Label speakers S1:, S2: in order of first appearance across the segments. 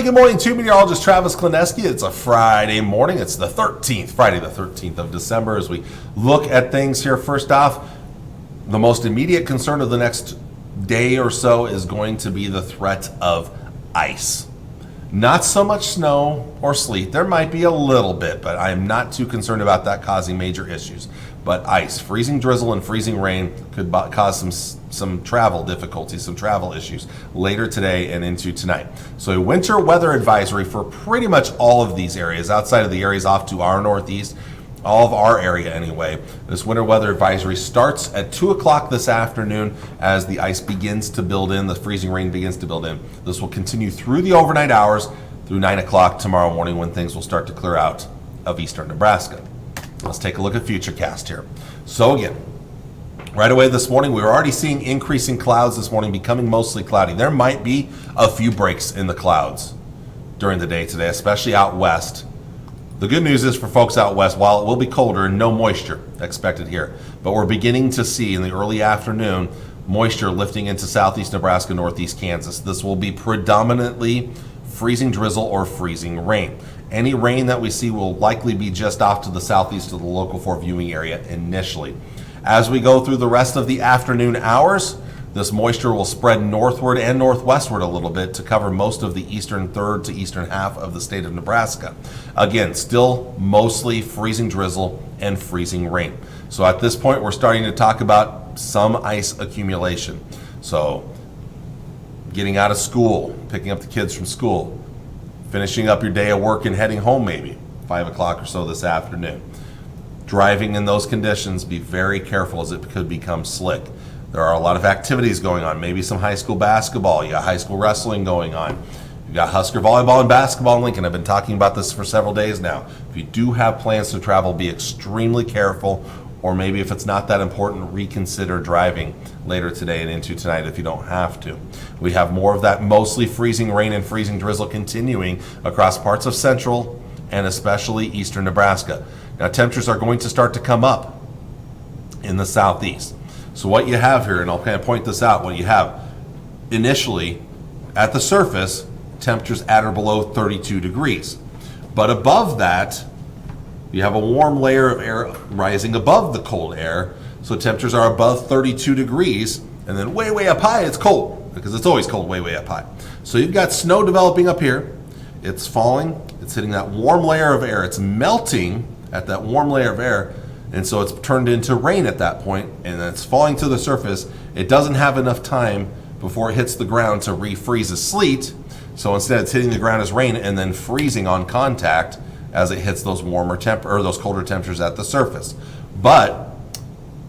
S1: Good morning to meteorologist Travis Klineski. It's a Friday morning. It's the 13th, Friday the 13th of December. As we look at things here, first off, the most immediate concern of the next day or so is going to be the threat of ice. Not so much snow or sleet. There might be a little bit, but I'm not too concerned about that causing major issues. But ice, freezing drizzle and freezing rain could cause some travel difficulties, some travel issues later today and into tonight. So a winter weather advisory for pretty much all of these areas, outside of the areas off to our northeast, all of our area anyway. This winter weather advisory starts at 2 o'clock this afternoon as the ice begins to build in, the freezing rain begins to build in. This will continue through the overnight hours through 9 o'clock tomorrow morning when things will start to clear out of eastern Nebraska. Let's take a look at Futurecast here. So again, right away this morning, we were already seeing increasing clouds this morning, becoming mostly cloudy. There might be a few breaks in the clouds during the day today, especially out west. The good news is for folks out west, while it will be colder, no moisture expected here. But we're beginning to see in the early afternoon moisture lifting into southeast Nebraska, northeast Kansas. This will be predominantly freezing drizzle or freezing rain. Any rain that we see will likely be just off to the southeast of the Local 4 viewing area initially. As we go through the rest of the afternoon hours, this moisture will spread northward and northwestward a little bit to cover most of the eastern third to eastern half of the state of Nebraska. Again, still mostly freezing drizzle and freezing rain. So at this point, we're starting to talk about some ice accumulation. So getting out of school, picking up the kids from school, finishing up your day of work and heading home maybe 5 o'clock or so this afternoon. Driving in those conditions, be very careful as it could become slick. There are a lot of activities going on, maybe some high school basketball, you got high school wrestling going on, you got Husker volleyball and basketball in Lincoln. I've been talking about this for several days now. If you do have plans to travel, be extremely careful, or maybe if it's not that important, reconsider driving later today and into tonight if you don't have to. We have more of that mostly freezing rain and freezing drizzle continuing across parts of central and especially eastern Nebraska. Now temperatures are going to start to come up in the southeast. So what you have here, and I'll kind of point this out, what you have initially at the surface, temperatures at or below 32 degrees. But above that, you have a warm layer of air rising above the cold air, so temperatures are above 32 degrees, and then way, way up high, it's cold, because it's always cold way, way up high. So you've got snow developing up here, it's falling, it's hitting that warm layer of air, it's melting at that warm layer of air, and so it's turned into rain at that point, and it's falling to the surface. It doesn't have enough time before it hits the ground to refreeze as sleet, so instead it's hitting the ground as rain and then freezing on contact as it hits those those colder temperatures at the surface. But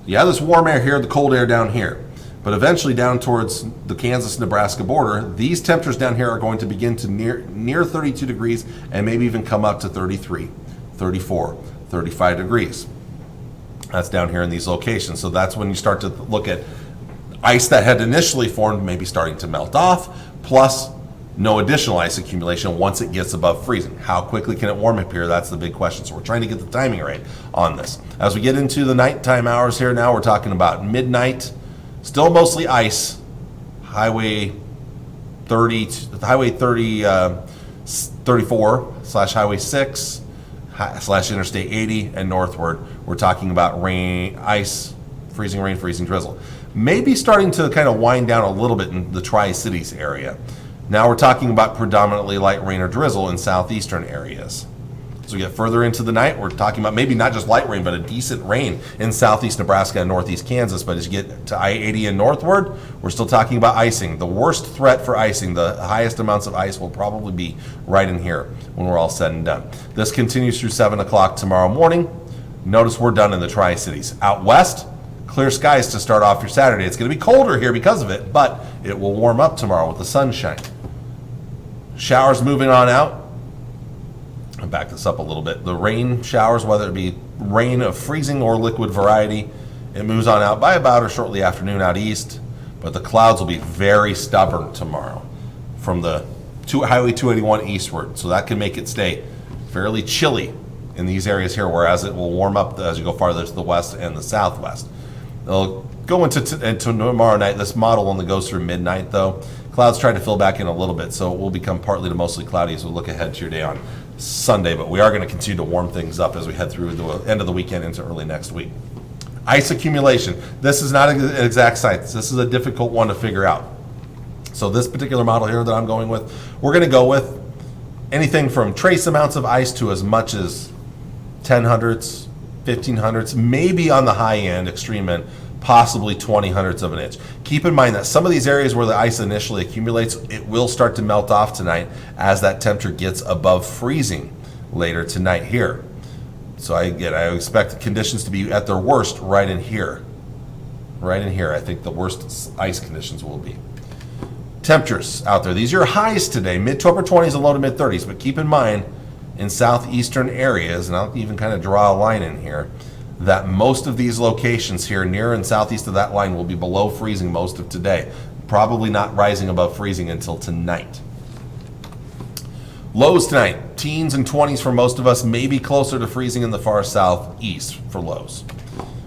S1: you have this warm air here, the cold air down here. But eventually down towards the Kansas-Nebraska border, these temperatures down here are going to begin to near 32 degrees and maybe even come up to 33, 34, 35 degrees. That's down here in these locations. So that's when you start to look at ice that had initially formed maybe starting to melt off, plus no additional ice accumulation once it gets above freezing. How quickly can it warm up here? That's the big question. So we're trying to get the timing right on this. As we get into the nighttime hours here now, we're talking about midnight, still mostly ice, Highway 34 slash Highway 6 slash Interstate 80 and northward. We're talking about rain, ice, freezing rain, freezing drizzle. Maybe starting to kind of wind down a little bit in the Tri-Cities area. Now we're talking about predominantly light rain or drizzle in southeastern areas. As we get further into the night, we're talking about maybe not just light rain, but a decent rain in southeast Nebraska and northeast Kansas. But as you get to I-80 and northward, we're still talking about icing. The worst threat for icing, the highest amounts of ice will probably be right in here when we're all said and done. This continues through 7 o'clock tomorrow morning. Notice we're done in the Tri-Cities. Out west, clear skies to start off your Saturday. It's going to be colder here because of it, but it will warm up tomorrow with the sunshine. Showers moving on out. I'll back this up a little bit. The rain showers, whether it be rain of freezing or liquid variety, it moves on out by about or shortly afternoon out east, but the clouds will be very stubborn tomorrow from the Highway 281 eastward, so that can make it stay fairly chilly in these areas here, whereas it will warm up as you go farther to the west and the southwest. It'll go into tomorrow night. This model only goes through midnight, though. Clouds try to fill back in a little bit, so it will become partly to mostly cloudy as we look ahead to your day on Sunday. But we are going to continue to warm things up as we head through the end of the weekend into early next week. Ice accumulation. This is not an exact science. This is a difficult one to figure out. So this particular model here that I'm going with, we're going to go with anything from trace amounts of ice to as much as 10 hundredths, 15 hundredths, maybe on the high end, extreme end, possibly 20 hundredths of an inch. Keep in mind that some of these areas where the ice initially accumulates, it will start to melt off tonight as that temperature gets above freezing later tonight here. So I expect conditions to be at their worst right in here. Right in here, I think the worst ice conditions will be. Temperatures out there. These are your highs today, mid to upper 20s and low to mid 30s. But keep in mind, in southeastern areas, and I'll even kind of draw a line in here, that most of these locations here near and southeast of that line will be below freezing most of today. Probably not rising above freezing until tonight. Lows tonight, teens and 20s for most of us, maybe closer to freezing in the far southeast for lows.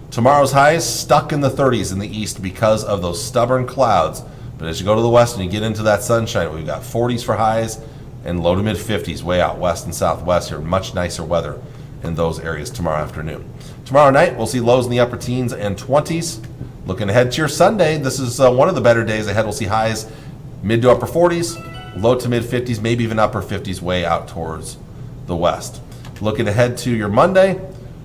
S1: Tomorrow's highs stuck in the 30s in the east because of those stubborn clouds. But as you go to the west and you get into that sunshine, we've got 40s for highs and low to mid 50s way out west and southwest here. Much nicer weather in those areas tomorrow afternoon. Tomorrow night, we'll see lows in the upper teens and 20s. Looking ahead to your Sunday, this is one of the better days ahead. We'll see highs mid to upper 40s, low to mid 50s, maybe even upper 50s way out towards the west. Looking ahead to your Monday,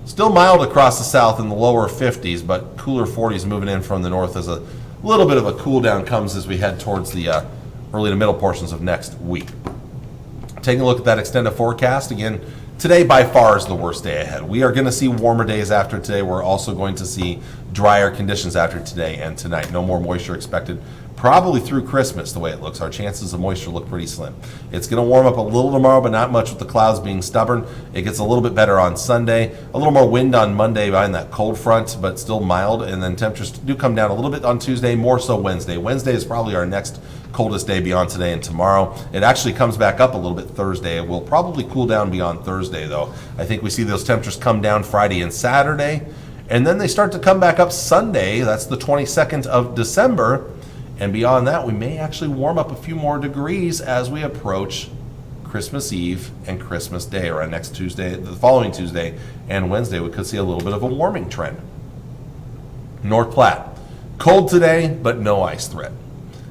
S1: still mild across the south in the lower 50s, but cooler 40s moving in from the north as a little bit of a cool down comes as we head towards the early to middle portions of next week. Taking a look at that extended forecast, again, today by far is the worst day ahead. We are going to see warmer days after today. We're also going to see drier conditions after today and tonight. No more moisture expected probably through Christmas the way it looks. Our chances of moisture look pretty slim. It's going to warm up a little tomorrow, but not much with the clouds being stubborn. It gets a little bit better on Sunday. A little more wind on Monday behind that cold front, but still mild. And then temperatures do come down a little bit on Tuesday, more so Wednesday. Wednesday is probably our next coldest day beyond today and tomorrow. It actually comes back up a little bit Thursday. It will probably cool down beyond Thursday, though. I think we see those temperatures come down Friday and Saturday. And then they start to come back up Sunday. That's the 22nd of December. And beyond that, we may actually warm up a few more degrees as we approach Christmas Eve and Christmas Day, or next Tuesday, the following Tuesday and Wednesday. We could see a little bit of a warming trend. North Platte, cold today, but no ice threat.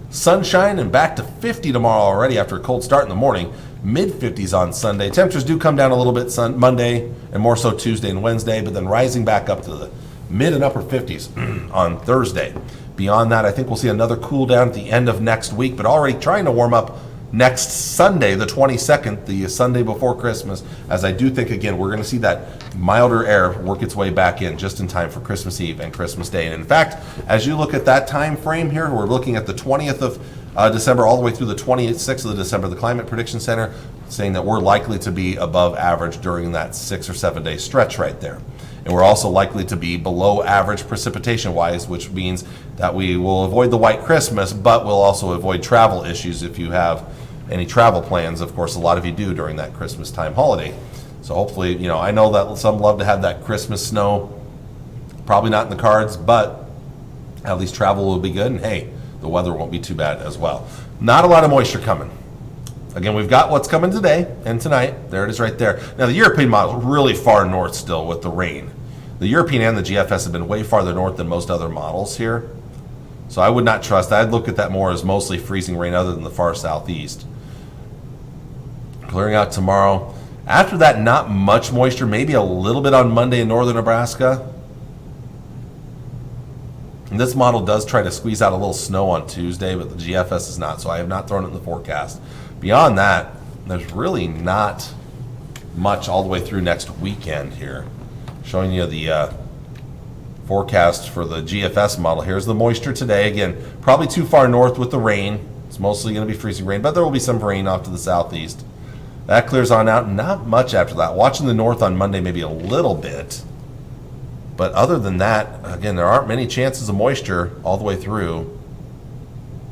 S1: Sunshine and back to 50 tomorrow already after a cold start in the morning. Mid 50s on Sunday. Temperatures do come down a little bit Monday and more so Tuesday and Wednesday, but then rising back up to the mid and upper 50s on Thursday. Beyond that, I think we'll see another cool down at the end of next week, but already trying to warm up next Sunday, the 22nd, the Sunday before Christmas, as I do think, again, we're going to see that milder air work its way back in just in time for Christmas Eve and Christmas Day. And in fact, as you look at that time frame here, we're looking at the 20th of December all the way through the 26th of December. The Climate Prediction Center saying that we're likely to be above average during that 6 or 7 day stretch right there. And we're also likely to be below average precipitation-wise, which means that we will avoid the white Christmas, but we'll also avoid travel issues if you have any travel plans. Of course, a lot of you do during that Christmas time holiday. So hopefully, I know that some love to have that Christmas snow. Probably not in the cards, but at least travel will be good. And hey, the weather won't be too bad as well. Not a lot of moisture coming. Again, we've got what's coming today and tonight. There it is right there. Now, the European model is really far north still with the rain. The European and the GFS have been way farther north than most other models here. So I would not trust. I'd look at that more as mostly freezing rain other than the far southeast. Clearing out tomorrow. After that, not much moisture. Maybe a little bit on Monday in northern Nebraska. And this model does try to squeeze out a little snow on Tuesday, but the GFS is not, so I have not thrown it in the forecast. Beyond that, there's really not much all the way through next weekend here. Showing you the forecast for the GFS model. Here's the moisture today. Again, probably too far north with the rain. It's mostly going to be freezing rain, but there will be some rain off to the southeast. That clears on out. Not much after that. Watching the north on Monday, maybe a little bit. But other than that, again, there aren't many chances of moisture all the way through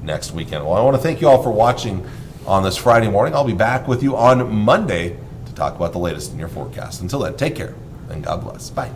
S1: next weekend. Well, I want to thank you all for watching on this Friday morning. I'll be back with you on Monday to talk about the latest in your forecast. Until then, take care and God bless. Bye.